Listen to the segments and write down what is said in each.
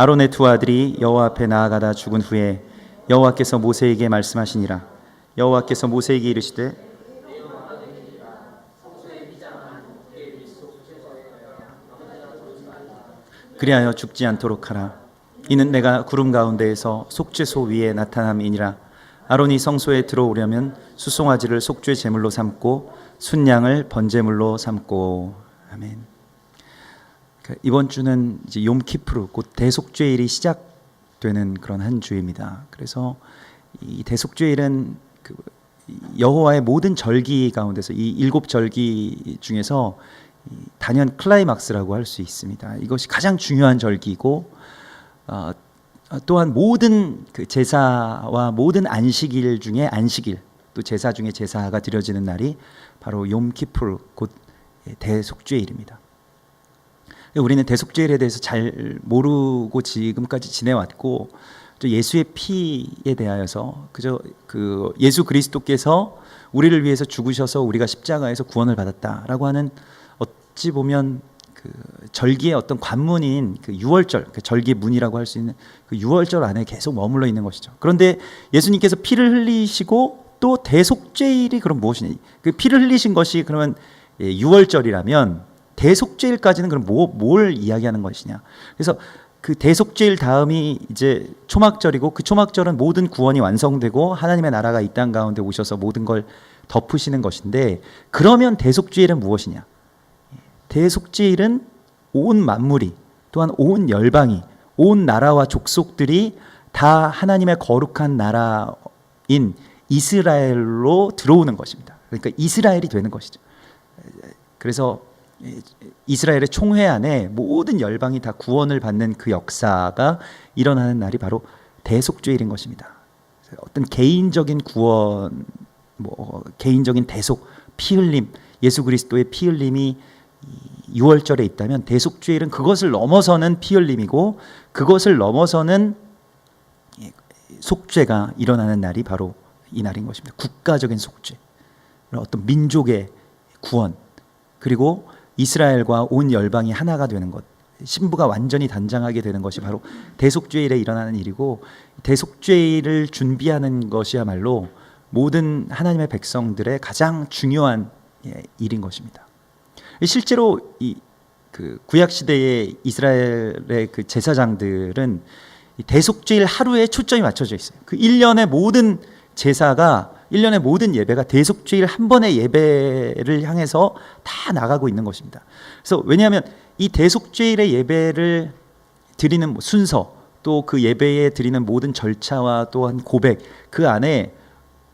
아론의 두 아들이 여호와 앞에 나아가다 죽은 후에 여호와께서 모세에게 말씀하시니라. 여호와께서 모세에게 이르시되 그리하여 죽지 않도록 하라. 이는 내가 구름 가운데에서 속죄소 위에 나타남이니라. 아론이 성소에 들어오려면 수송아지를 속죄 제물로 삼고 순양을 번제물로 삼고. 아멘. 이번 주는 이제 욤키프르 곧 대속죄일이 시작되는 그런 한 주입니다. 그래서 이 대속죄일은 여호와의 모든 절기 가운데서 이 7절기 중에서 단연 클라이막스라고 할 수 있습니다. 이것이 가장 중요한 절기고 또한 모든 그 제사와 모든 안식일 중에 안식일, 또 제사 중에 제사가 드려지는 날이 바로 욤키프르 곧 대속죄일입니다. 우리는 대속죄일에 대해서 잘 모르고 지금까지 지내왔고, 예수의 피에 대하여서 그저 그 예수 그리스도께서 우리를 위해서 죽으셔서 우리가 십자가에서 구원을 받았다라고 하는, 어찌 보면 그 절기의 어떤 관문인 그 유월절, 그 절기의 문이라고 할 수 있는 그 유월절 안에 계속 머물러 있는 것이죠. 그런데 예수님께서 피를 흘리시고 또 대속죄일이 그럼 무엇이냐? 그 피를 흘리신 것이 그러면 유월절이라면 대속죄일까지는 그럼 뭘 이야기하는 것이냐? 그래서 그 대속죄일 다음이 이제 초막절이고, 그 초막절은 모든 구원이 완성되고 하나님의 나라가 이 땅 가운데 오셔서 모든 걸 덮으시는 것인데, 그러면 대속죄일은 무엇이냐? 대속죄일은 온 만물이, 또한 온 열방이, 온 나라와 족속들이 다 하나님의 거룩한 나라인 이스라엘로 들어오는 것입니다. 그러니까 이스라엘이 되는 것이죠. 그래서 이스라엘의 총회 안에 모든 열방이 다 구원을 받는 그 역사가 일어나는 날이 바로 대속죄일인 것입니다. 어떤 개인적인 구원, 개인적인 대속, 피 흘림, 예수 그리스도의 피 흘림이 6월절에 있다면, 대속죄일은 그것을 넘어서는 피 흘림이고 그것을 넘어서는 속죄가 일어나는 날이 바로 이 날인 것입니다. 국가적인 속죄, 어떤 민족의 구원, 그리고 이스라엘과 온 열방이 하나가 되는 것, 신부가 완전히 단장하게 되는 것이 바로 대속죄일에 일어나는 일이고, 대속죄일을 준비하는 것이야말로 모든 하나님의 백성들의 가장 중요한 일인 것입니다. 실제로 그 구약 시대의 이스라엘의 그 제사장들은 대속죄일 하루에 초점이 맞춰져 있어요. 그 1년의 모든 제사가, 1년의 모든 예배가 대속죄일 한 번의 예배를 향해서 다 나가고 있는 것입니다. 그래서 왜냐하면 이 대속죄일의 예배를 드리는 순서, 또 그 예배에 드리는 모든 절차와 또한 고백, 그 안에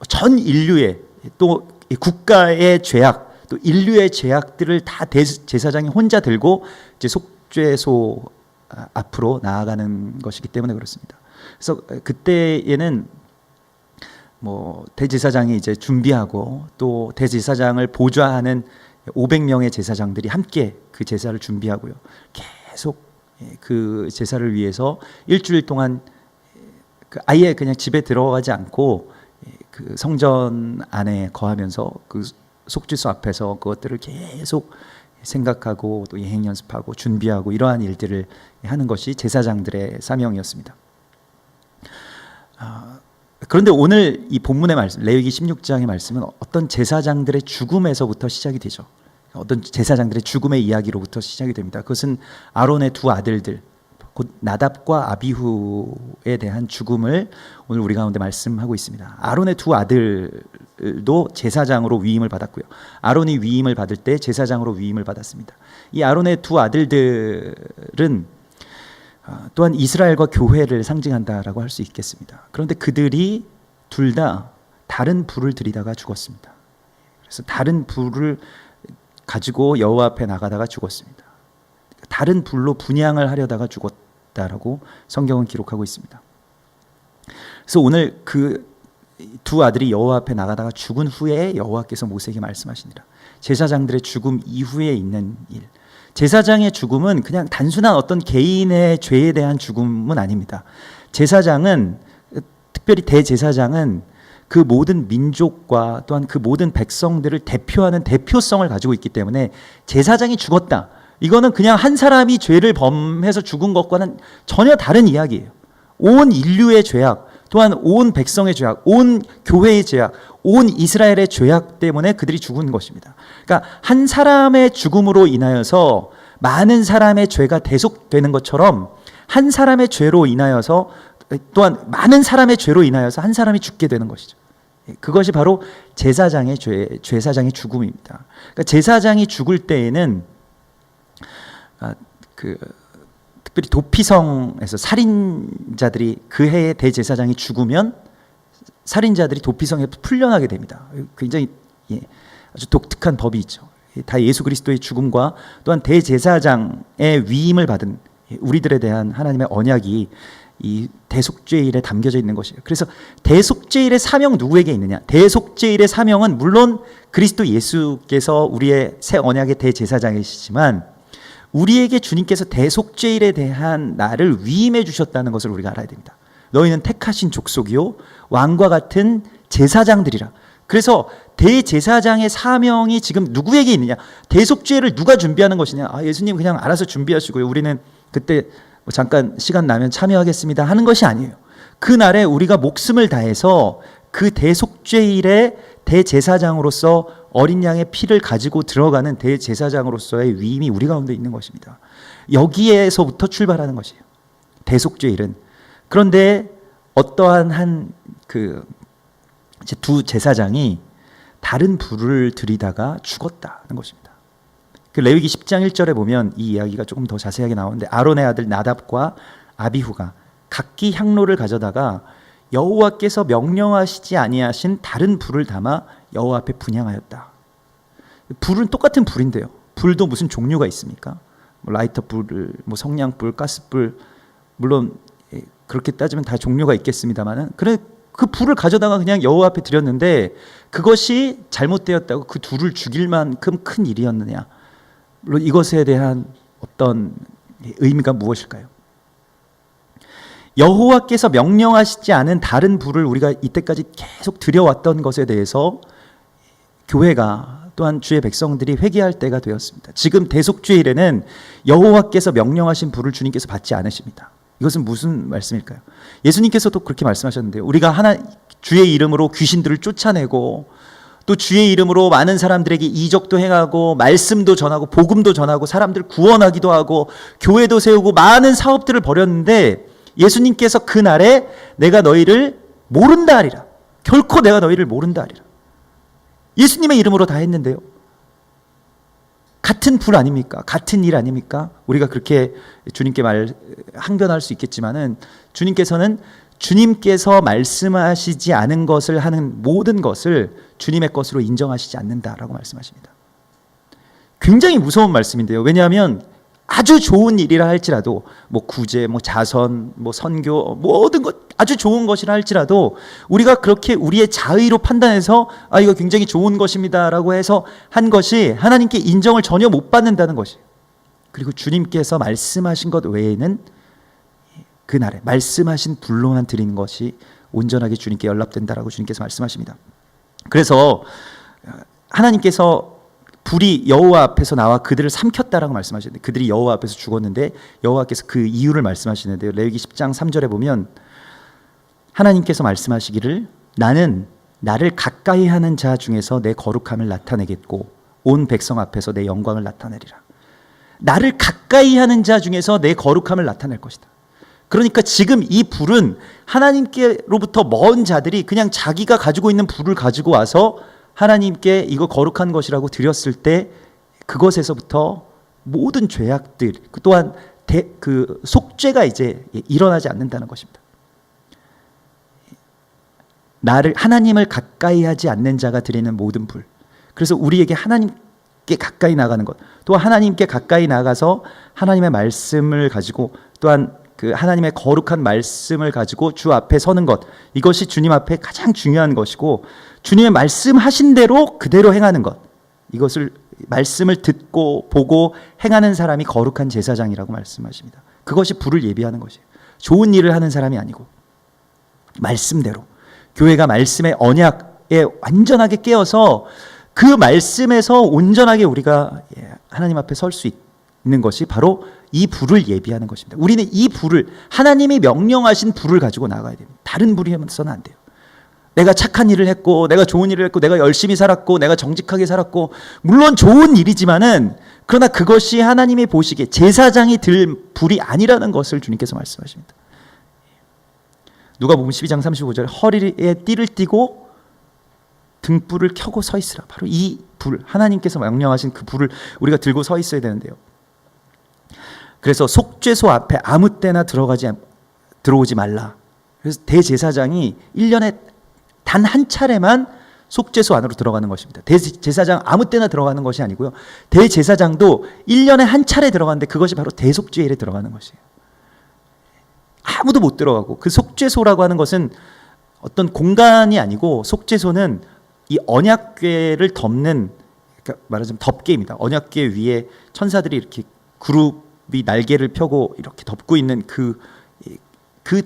전 인류의, 또 국가의 죄악, 또 인류의 죄악들을 다 제사장이 혼자 들고 이제 속죄소 앞으로 나아가는 것이기 때문에 그렇습니다. 그래서 그때에는 대제사장이 이제 준비하고, 또 대제사장을 보좌하는 500명의 제사장들이 함께 그 제사를 준비하고요, 계속 그 제사를 위해서 일주일 동안 아예 그냥 집에 들어가지 않고 그 성전 안에 거하면서 그 속죄소 앞에서 그것들을 계속 생각하고 또 예행 연습하고 준비하고, 이러한 일들을 하는 것이 제사장들의 사명이었습니다. 그런데 오늘 이 본문의 말씀, 레위기 16장의 말씀은 어떤 제사장들의 죽음에서부터 시작이 되죠. 어떤 제사장들의 죽음의 이야기로부터 시작이 됩니다. 그것은 아론의 두 아들들, 곧 나답과 아비후에 대한 죽음을 오늘 우리 가운데 말씀하고 있습니다. 아론의 두 아들도 제사장으로 위임을 받았고요, 아론이 위임을 받을 때 제사장으로 위임을 받았습니다. 이 아론의 두 아들들은 또한 이스라엘과 교회를 상징한다라고 할 수 있겠습니다. 그런데 그들이 둘 다 다른 불을 들이다가 죽었습니다. 그래서 다른 불을 가지고 여호와 앞에 나가다가 죽었습니다. 다른 불로 분향을 하려다가 죽었다라고 성경은 기록하고 있습니다. 그래서 오늘 그 두 아들이 여호와 앞에 나가다가 죽은 후에 여호와께서 모세에게 말씀하시니라. 제사장들의 죽음 이후에 있는 일. 제사장의 죽음은 그냥 단순한 어떤 개인의 죄에 대한 죽음은 아닙니다. 제사장은, 특별히 대제사장은 그 모든 민족과 또한 그 모든 백성들을 대표하는 대표성을 가지고 있기 때문에 제사장이 죽었다, 이거는 그냥 한 사람이 죄를 범해서 죽은 것과는 전혀 다른 이야기예요. 온 인류의 죄악, 또한 온 백성의 죄악, 온 교회의 죄악, 온 이스라엘의 죄악 때문에 그들이 죽은 것입니다. 그러니까 한 사람의 죽음으로 인하여서 많은 사람의 죄가 대속되는 것처럼 한 사람의 죄로 인하여서 또한 많은 사람의 죄로 인하여서 한 사람이 죽게 되는 것이죠. 그것이 바로 제사장의 제사장의 죽음입니다. 그러니까 제사장이 죽을 때에는 특별히 도피성에서 살인자들이 그 해에 대제사장이 죽으면 살인자들이 도피성에 풀려나게 됩니다. 굉장히 아주 독특한 법이 있죠. 다 예수 그리스도의 죽음과 또한 대제사장의 위임을 받은 우리들에 대한 하나님의 언약이 이 대속죄일에 담겨져 있는 것이에요. 그래서 대속죄일의 사명 누구에게 있느냐? 대속죄일의 사명은 물론 그리스도 예수께서 우리의 새 언약의 대제사장이시지만 우리에게 주님께서 대속죄일에 대한 나를 위임해 주셨다는 것을 우리가 알아야 됩니다. 너희는 택하신 족속이요 왕과 같은 제사장들이라. 그래서 대제사장의 사명이 지금 누구에게 있느냐? 대속죄를 누가 준비하는 것이냐? 예수님 그냥 알아서 준비하시고요. 우리는 그때 잠깐 시간 나면 참여하겠습니다 하는 것이 아니에요. 그날에 우리가 목숨을 다해서 그 대속죄일에 대제사장으로서 어린 양의 피를 가지고 들어가는 대제사장으로서의 위임이 우리 가운데 있는 것입니다. 여기에서부터 출발하는 것이에요. 대속죄일은. 그런데 어떠한 두 제사장이 다른 불을 들이다가 죽었다는 것입니다. 그 레위기 10장 1절에 보면 이 이야기가 조금 더 자세하게 나오는데 아론의 아들 나답과 아비후가 각기 향로를 가져다가 여호와께서 명령하시지 아니하신 다른 불을 담아 여호와 앞에 분향하였다. 불은 똑같은 불인데요. 불도 무슨 종류가 있습니까? 라이터 불, 성냥불, 가스불, 물론 그렇게 따지면 다 종류가 있겠습니다만은 그래 그 불을 가져다가 그냥 여호와 앞에 드렸는데 그것이 잘못되었다고 그 둘을 죽일 만큼 큰 일이었느냐? 물론 이것에 대한 어떤 의미가 무엇일까요? 여호와께서 명령하시지 않은 다른 불을 우리가 이때까지 계속 드려왔던 것에 대해서 교회가 또한 주의 백성들이 회개할 때가 되었습니다. 지금 대속죄일에는 여호와께서 명령하신 불을 주님께서 받지 않으십니다. 이것은 무슨 말씀일까요? 예수님께서도 그렇게 말씀하셨는데요. 우리가 주의 이름으로 귀신들을 쫓아내고 또 주의 이름으로 많은 사람들에게 이적도 행하고 말씀도 전하고 복음도 전하고 사람들 구원하기도 하고 교회도 세우고 많은 사업들을 벌였는데 예수님께서 그날에 내가 너희를 모른다 하리라. 결코 내가 너희를 모른다 하리라. 예수님의 이름으로 다 했는데요. 같은 불 아닙니까? 같은 일 아닙니까? 우리가 그렇게 주님께 항변할 수 있겠지만은 주님께서는 주님께서 말씀하시지 않은 것을 하는 모든 것을 주님의 것으로 인정하시지 않는다라고 말씀하십니다. 굉장히 무서운 말씀인데요. 왜냐하면 아주 좋은 일이라 할지라도 구제, 자선, 선교 모든 것 아주 좋은 것이라 할지라도 우리가 그렇게 우리의 자의로 판단해서 이거 굉장히 좋은 것입니다라고 해서 한 것이 하나님께 인정을 전혀 못 받는다는 것이에요. 그리고 주님께서 말씀하신 것 외에는 그날에 말씀하신 불로만 드리는 것이 온전하게 주님께 연락된다라고 주님께서 말씀하십니다. 그래서 하나님께서 불이 여호와 앞에서 나와 그들을 삼켰다라고 말씀하시는데 그들이 여호와 앞에서 죽었는데 여호와께서 그 이유를 말씀하시는데요. 레위기 10장 3절에 보면 하나님께서 말씀하시기를 나는 나를 가까이 하는 자 중에서 내 거룩함을 나타내겠고 온 백성 앞에서 내 영광을 나타내리라. 나를 가까이 하는 자 중에서 내 거룩함을 나타낼 것이다. 그러니까 지금 이 불은 하나님께로부터 먼 자들이 그냥 자기가 가지고 있는 불을 가지고 와서 하나님께 이거 거룩한 것이라고 드렸을 때 그것에서부터 모든 죄악들 또한 그 속죄가 이제 일어나지 않는다는 것입니다. 하나님을 가까이 하지 않는 자가 드리는 모든 불. 그래서 우리에게 하나님께 가까이 나가는 것, 또 하나님께 가까이 나가서 하나님의 말씀을 가지고 또한 그 하나님의 거룩한 말씀을 가지고 주 앞에 서는 것, 이것이 주님 앞에 가장 중요한 것이고 주님의 말씀하신 대로 그대로 행하는 것, 이것을 말씀을 듣고 보고 행하는 사람이 거룩한 제사장이라고 말씀하십니다. 그것이 불을 예비하는 것이에요. 좋은 일을 하는 사람이 아니고 말씀대로 교회가 말씀의 언약에 완전하게 깨어서 그 말씀에서 온전하게 우리가 하나님 앞에 설 수 있는 것이 바로 이 불을 예비하는 것입니다. 우리는 이 불을, 하나님이 명령하신 불을 가지고 나가야 됩니다. 다른 불이면서는 안 돼요. 내가 착한 일을 했고, 내가 좋은 일을 했고, 내가 열심히 살았고, 내가 정직하게 살았고, 물론 좋은 일이지만은, 그러나 그것이 하나님이 보시기에 제사장이 들 불이 아니라는 것을 주님께서 말씀하십니다. 누가복음 12장 35절에 허리에 띠를 띠고 등불을 켜고 서 있으라. 바로 이 불, 하나님께서 명령하신 그 불을 우리가 들고 서 있어야 되는데요. 그래서 속죄소 앞에 아무 때나 들어오지 말라. 그래서 대제사장이 1년에 단 한 차례만 속죄소 안으로 들어가는 것입니다. 대제사장 아무 때나 들어가는 것이 아니고요. 대제사장도 1년에 한 차례 들어가는데 그것이 바로 대속죄일에 들어가는 것이에요. 아무도 못 들어가고, 그 속죄소라고 하는 것은 어떤 공간이 아니고, 속죄소는 이 언약궤를 덮는, 그러니까 말하자면 덮개입니다. 언약궤 위에 천사들이 이렇게 그룹이 날개를 펴고 이렇게 덮고 있는 그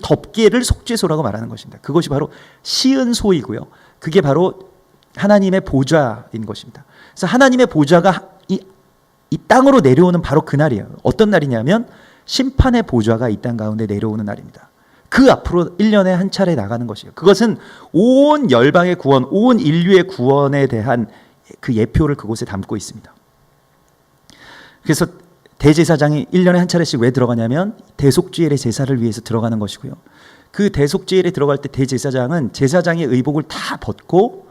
덮개를 속죄소라고 말하는 것입니다. 그것이 바로 시은소이고요. 그게 바로 하나님의 보좌인 것입니다. 그래서 하나님의 보좌가 이 땅으로 내려오는 바로 그 날이에요. 어떤 날이냐면 심판의 보좌가 이 땅 가운데 내려오는 날입니다. 그 앞으로 1년에 한 차례 나가는 것이에요. 그것은 온 열방의 구원, 온 인류의 구원에 대한 그 예표를 그곳에 담고 있습니다. 그래서 대제사장이 1년에 한 차례씩 왜 들어가냐면 대속죄일의 제사를 위해서 들어가는 것이고요. 그 대속죄일에 들어갈 때 대제사장은 제사장의 의복을 다 벗고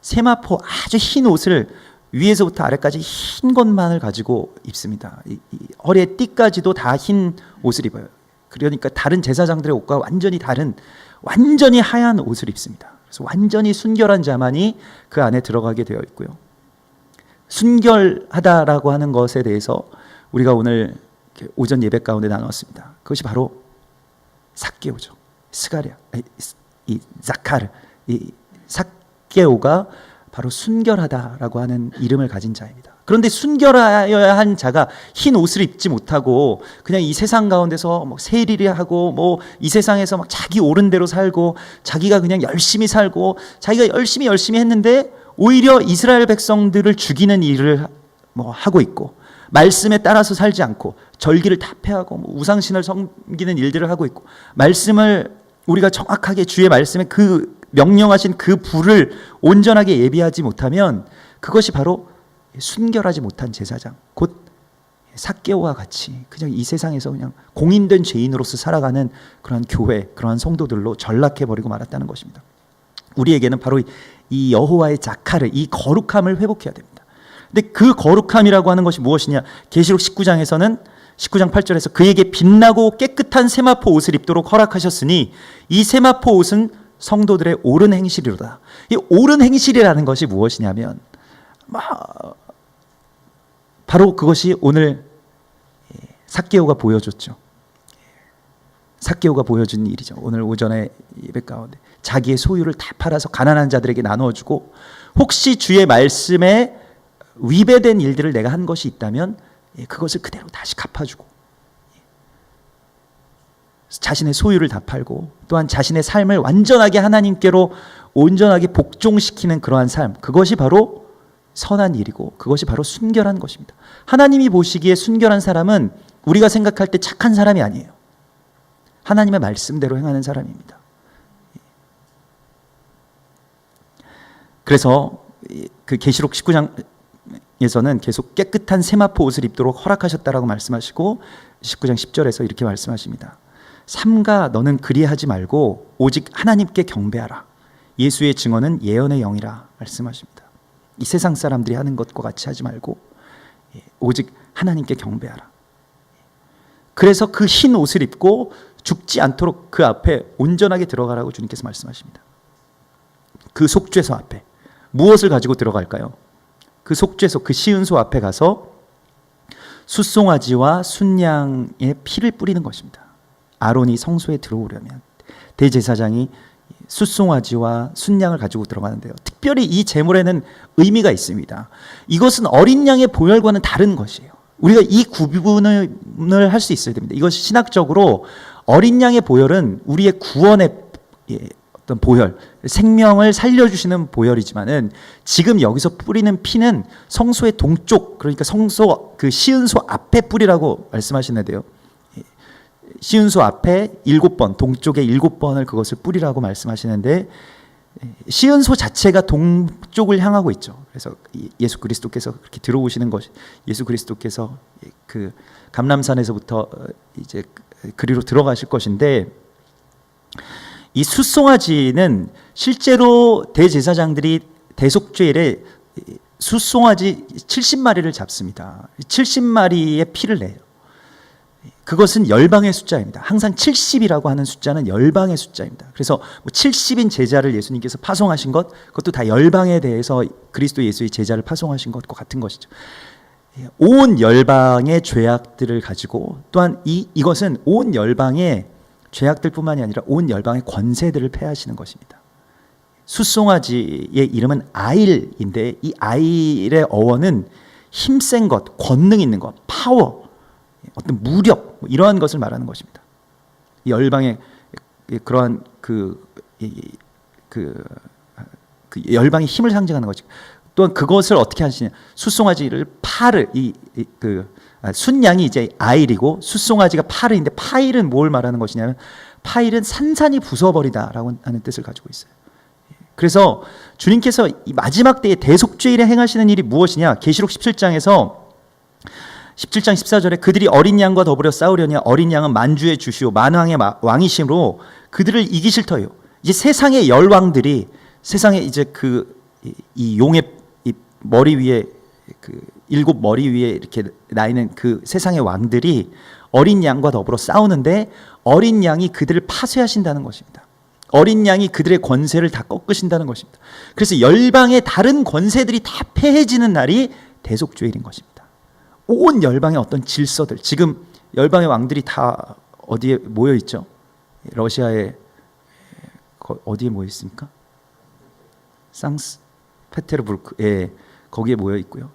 세마포 아주 흰 옷을 위에서부터 아래까지 흰 것만을 가지고 입습니다. 이 허리에 띠까지도 다 흰 옷을 입어요. 그러니까 다른 제사장들의 옷과 완전히 다른, 완전히 하얀 옷을 입습니다. 그래서 완전히 순결한 자만이 그 안에 들어가게 되어 있고요. 순결하다라고 하는 것에 대해서 우리가 오늘 오전 예배 가운데 나눴습니다. 그것이 바로 삭개오죠. 스가랴, 이 자카르, 이 삭개오가 바로 순결하다라고 하는 이름을 가진 자입니다. 그런데 순결하여야 한 자가 흰 옷을 입지 못하고 그냥 이 세상 가운데서 뭐 세리하고 뭐 이 세상에서 막 자기 옳은 대로 살고 자기가 그냥 열심히 살고 자기가 열심히 했는데 오히려 이스라엘 백성들을 죽이는 일을 뭐 하고 있고 말씀에 따라서 살지 않고 절기를 다 폐하고 뭐 우상신을 섬기는 일들을 하고 있고 말씀을 우리가 정확하게 주의 말씀에 그 명령하신 그 불을 온전하게 예비하지 못하면 그것이 바로 순결하지 못한 제사장, 곧 삭개오와 같이 그냥 이 세상에서 그냥 공인된 죄인으로서 살아가는 그러한 교회, 그러한 성도들로 전락해버리고 말았다는 것입니다. 우리에게는 바로 이 여호와의 자카르, 이 거룩함을 회복해야 됩니다. 근데 그 거룩함이라고 하는 것이 무엇이냐? 계시록 19장에서는 19장 8절에서 그에게 빛나고 깨끗한 세마포 옷을 입도록 허락하셨으니 이 세마포 옷은 성도들의 옳은 행실이로다. 이 옳은 행실이라는 것이 무엇이냐면 바로 그것이 오늘 삭개오가 보여줬죠. 삭개오가 보여준 일이죠. 오늘 오전에 예배 가운데 자기의 소유를 다 팔아서 가난한 자들에게 나누어주고 혹시 주의 말씀에 위배된 일들을 내가 한 것이 있다면 그것을 그대로 다시 갚아주고 자신의 소유를 다 팔고 또한 자신의 삶을 완전하게 하나님께로 온전하게 복종시키는 그러한 삶, 그것이 바로 선한 일이고 그것이 바로 순결한 것입니다. 하나님이 보시기에 순결한 사람은 우리가 생각할 때 착한 사람이 아니에요. 하나님의 말씀대로 행하는 사람입니다. 그래서 그 계시록 19장에서는 계속 깨끗한 세마포 옷을 입도록 허락하셨다라고 말씀하시고 19장 10절에서 이렇게 말씀하십니다. 삼가 너는 그리하지 말고 오직 하나님께 경배하라. 예수의 증언은 예언의 영이라 말씀하십니다. 이 세상 사람들이 하는 것과 같이 하지 말고 오직 하나님께 경배하라. 그래서 그 흰 옷을 입고 죽지 않도록 그 앞에 온전하게 들어가라고 주님께서 말씀하십니다. 그 속죄소 앞에 무엇을 가지고 들어갈까요? 그 속죄소, 그 시은소 앞에 가서 숫송아지와 순양의 피를 뿌리는 것입니다. 아론이 성소에 들어오려면 대제사장이 숫송아지와 순양을 가지고 들어가는데요. 특별히 이 제물에는 의미가 있습니다. 이것은 어린 양의 보혈과는 다른 것이에요. 우리가 이 구분을 할 수 있어야 됩니다. 이것이 신학적으로 어린 양의 보혈은 우리의 구원의 어떤 보혈, 생명을 살려주시는 보혈이지만은 지금 여기서 뿌리는 피는 성소의 동쪽, 그러니까 성소 그 시은소 앞에 뿌리라고 말씀하시는데요. 시은소 앞에 7번, 동쪽에 7번을 그것을 뿌리라고 말씀하시는데, 시은소 자체가 동쪽을 향하고 있죠. 그래서 예수 그리스도께서 그렇게 들어오시는 것이, 예수 그리스도께서 그 감람산에서부터 이제 그리로 들어가실 것인데, 이 숫송아지는 실제로 대제사장들이 대속죄일에 숫송아지 70마리를 잡습니다. 70마리의 피를 내요. 그것은 열방의 숫자입니다. 항상 70이라고 하는 숫자는 열방의 숫자입니다. 그래서 70인 제자를 예수님께서 파송하신 것, 그것도 다 열방에 대해서 그리스도 예수의 제자를 파송하신 것과 같은 것이죠. 온 열방의 죄악들을 가지고, 또한 이것은 온 열방의 죄악들뿐만이 아니라 온 열방의 권세들을 폐하시는 것입니다. 숫송아지의 이름은 아일인데, 이 아일의 어원은 힘센 것, 권능 있는 것, 파워, 어떤 무력, 이러한 것을 말하는 것입니다. 이 열방의 그러한 열방의 힘을 상징하는 것이고, 또한 그것을 어떻게 하시냐? 숫송아지를 파르, 순양이 이제 아일이고 숫송아지가 파르인데, 파일은 뭘 말하는 것이냐면, 파일은 산산이 부숴버리다라고 하는 뜻을 가지고 있어요. 그래서 주님께서 이 마지막 때에 대속죄일에 행하시는 일이 무엇이냐? 계시록 17장에서 17장 14절에 그들이 어린 양과 더불어 싸우려니 어린 양은 만주의 주시오 만왕의 왕이심으로 그들을 이기실 터요. 이제 세상의 열왕들이, 세상에 이제 이 용의 이 머리 위에 7 머리 위에 이렇게 나 있는 그 세상의 왕들이 어린 양과 더불어 싸우는데, 어린 양이 그들을 파쇄하신다는 것입니다. 어린 양이 그들의 권세를 다 꺾으신다는 것입니다. 그래서 열방의 다른 권세들이 다 패해지는 날이 대속죄일인 것입니다. 온 열방의 어떤 질서들, 지금 열방의 왕들이 다 어디에 모여 있죠? 러시아의 어디에 모여 있습니까? 상스페테르부르크, 거기에 모여 있고요.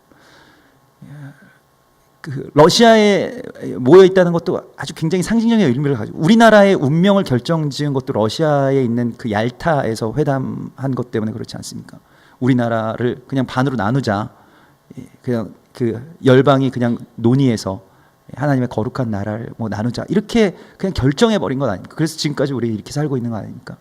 그 러시아에 모여 있다는 것도 아주 굉장히 상징적인 의미를 가지고, 우리나라의 운명을 결정지은 것도 러시아에 있는 그 얄타에서 회담한 것 때문에 그렇지 않습니까? 우리나라를 그냥 반으로 나누자, 그냥 그 열방이 그냥 논의해서 하나님의 거룩한 나라를 나누자, 이렇게 그냥 결정해 버린 것 아닙니까? 그래서 지금까지 우리 이렇게 살고 있는 거 아닙니까?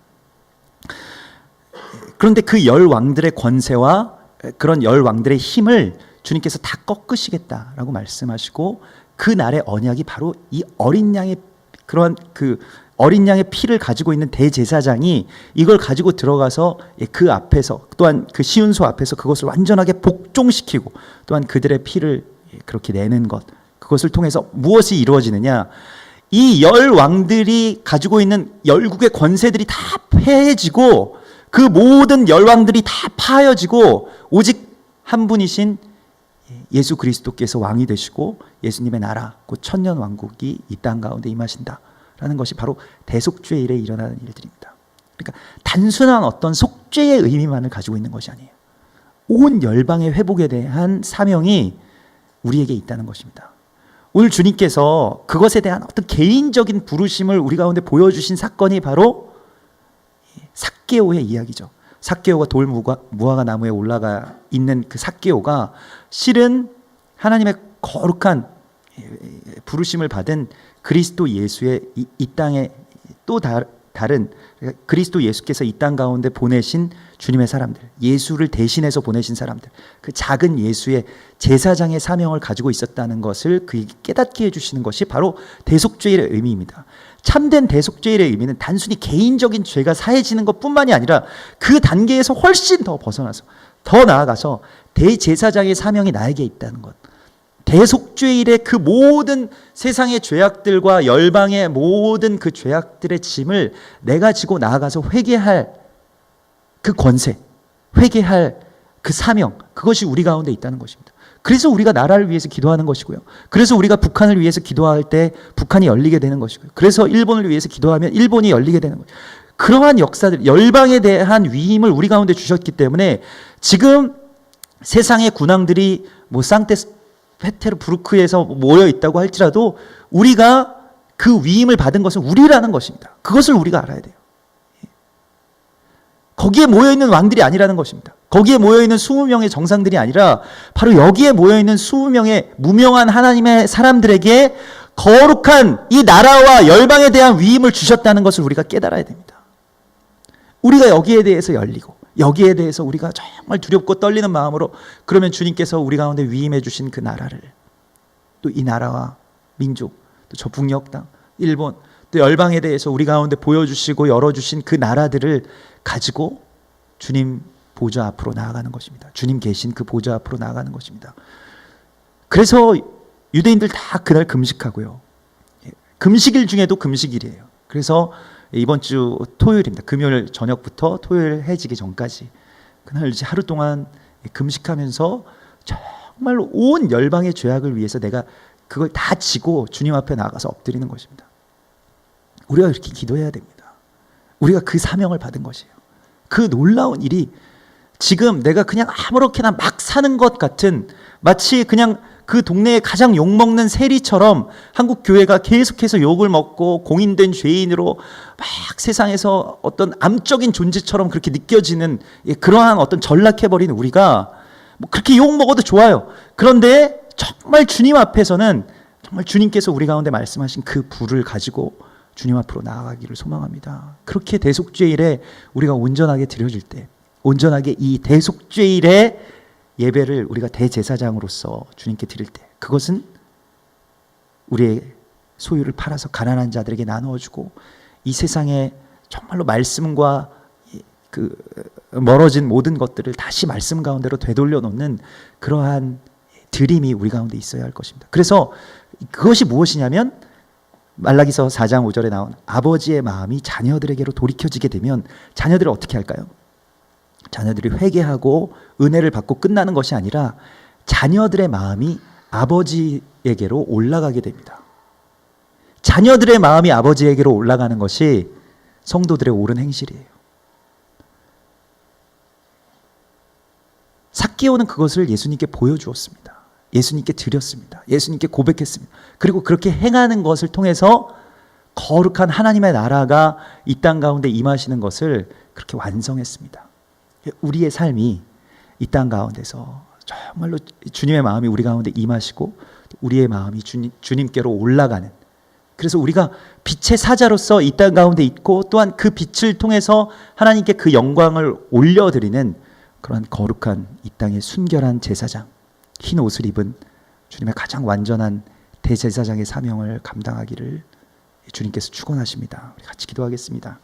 그런데 그 열 왕들의 권세와 그런 열 왕들의 힘을 주님께서 다 꺾으시겠다라고 말씀하시고, 그 날의 언약이 바로 이 어린 양의 그러한 어린 양의 피를 가지고 있는 대제사장이 이걸 가지고 들어가서 그 앞에서, 또한 그 시은소 앞에서 그것을 완전하게 복종시키고, 또한 그들의 피를 그렇게 내는 것, 그것을 통해서 무엇이 이루어지느냐? 이 열 왕들이 가지고 있는 열국의 권세들이 다 패해지고, 그 모든 열 왕들이 다 파여지고, 오직 한 분이신 예수 그리스도께서 왕이 되시고 예수님의 나라, 곧 천년 왕국이 이 땅 가운데 임하신다 라는 것이 바로 대속죄일에 일어나는 일들입니다. 그러니까 단순한 어떤 속죄의 의미만을 가지고 있는 것이 아니에요. 온 열방의 회복에 대한 사명이 우리에게 있다는 것입니다. 오늘 주님께서 그것에 대한 어떤 개인적인 부르심을 우리 가운데 보여주신 사건이 바로 삭개오의 이야기죠. 삭개오가 돌 무화과 나무에 올라가 있는 그 삭개오가 실은 하나님의 거룩한 부르심을 받은 그리스도 예수의 이 땅에 또 다른, 그리스도 예수께서 이 땅 가운데 보내신 주님의 사람들, 예수를 대신해서 보내신 사람들, 그 작은 예수의 제사장의 사명을 가지고 있었다는 것을 그에게 깨닫게 해주시는 것이 바로 대속죄일의 의미입니다. 참된 대속죄일의 의미는 단순히 개인적인 죄가 사해지는 것뿐만이 아니라 그 단계에서 훨씬 더 벗어나서, 더 나아가서 대제사장의 사명이 나에게 있다는 것, 대속죄일의 그 모든 세상의 죄악들과 열방의 모든 그 죄악들의 짐을 내가 지고 나아가서 회개할 그 권세, 회개할 그 사명, 그것이 우리 가운데 있다는 것입니다. 그래서 우리가 나라를 위해서 기도하는 것이고요. 그래서 우리가 북한을 위해서 기도할 때 북한이 열리게 되는 것이고요. 그래서 일본을 위해서 기도하면 일본이 열리게 되는 거예요. 그러한 역사들, 열방에 대한 위임을 우리 가운데 주셨기 때문에 지금 세상의 군왕들이 상트페테르부르크에서 모여 있다고 할지라도 우리가 그 위임을 받은 것은 우리라는 것입니다. 그것을 우리가 알아야 돼요. 거기에 모여있는 왕들이 아니라는 것입니다. 거기에 모여있는 20명의 정상들이 아니라 바로 여기에 모여있는 20명의 무명한 하나님의 사람들에게 거룩한 이 나라와 열방에 대한 위임을 주셨다는 것을 우리가 깨달아야 됩니다. 우리가 여기에 대해서 열리고 여기에 대해서 우리가 정말 두렵고 떨리는 마음으로, 그러면 주님께서 우리 가운데 위임해 주신 그 나라를, 또 이 나라와 민족, 또 저 북녘 땅, 일본, 또 열방에 대해서 우리 가운데 보여주시고 열어주신 그 나라들을 가지고 주님 보좌 앞으로 나아가는 것입니다. 주님 계신 그 보좌 앞으로 나아가는 것입니다. 그래서 유대인들 다 그날 금식하고요. 금식일 중에도 금식일이에요. 그래서 이번 주 토요일입니다. 금요일 저녁부터 토요일 해지기 전까지 그날 이제 하루 동안 금식하면서 정말로 온 열방의 죄악을 위해서 내가 그걸 다 지고 주님 앞에 나가서 엎드리는 것입니다. 우리가 그렇게 기도해야 됩니다. 우리가 그 사명을 받은 것이에요. 그 놀라운 일이 지금 내가 그냥 아무렇게나 막 사는 것 같은, 마치 그냥 그 동네에 가장 욕먹는 세리처럼 한국 교회가 계속해서 욕을 먹고 공인된 죄인으로 막 세상에서 어떤 암적인 존재처럼 그렇게 느껴지는 그러한 어떤 전락해버린 우리가 뭐 그렇게 욕 먹어도 좋아요. 그런데 정말 주님 앞에서는 정말 주님께서 우리 가운데 말씀하신 그 불을 가지고 주님 앞으로 나아가기를 소망합니다. 그렇게 대속죄일에 우리가 온전하게 드려질 때, 온전하게 이 대속죄일에 예배를 우리가 대제사장으로서 주님께 드릴 때, 그것은 우리의 소유를 팔아서 가난한 자들에게 나누어주고 이 세상에 정말로 말씀과 그 멀어진 모든 것들을 다시 말씀 가운데로 되돌려 놓는 그러한 드림이 우리 가운데 있어야 할 것입니다. 그래서 그것이 무엇이냐면 말라기서 4장 5절에 나온 아버지의 마음이 자녀들에게로 돌이켜지게 되면 자녀들을 어떻게 할까요? 자녀들이 회개하고 은혜를 받고 끝나는 것이 아니라 자녀들의 마음이 아버지에게로 올라가게 됩니다. 자녀들의 마음이 아버지에게로 올라가는 것이 성도들의 옳은 행실이에요. 삭개오는 그것을 예수님께 보여주었습니다. 예수님께 드렸습니다. 예수님께 고백했습니다. 그리고 그렇게 행하는 것을 통해서 거룩한 하나님의 나라가 이 땅 가운데 임하시는 것을 그렇게 완성했습니다. 우리의 삶이 이 땅 가운데서 정말로 주님의 마음이 우리 가운데 임하시고 우리의 마음이 주님께로 올라가는, 그래서 우리가 빛의 사자로서 이 땅 가운데 있고 또한 그 빛을 통해서 하나님께 그 영광을 올려드리는 그런 거룩한 이 땅의 순결한 제사장, 흰 옷을 입은 주님의 가장 완전한 대제사장의 사명을 감당하기를 주님께서 축원하십니다. 우리 같이 기도하겠습니다.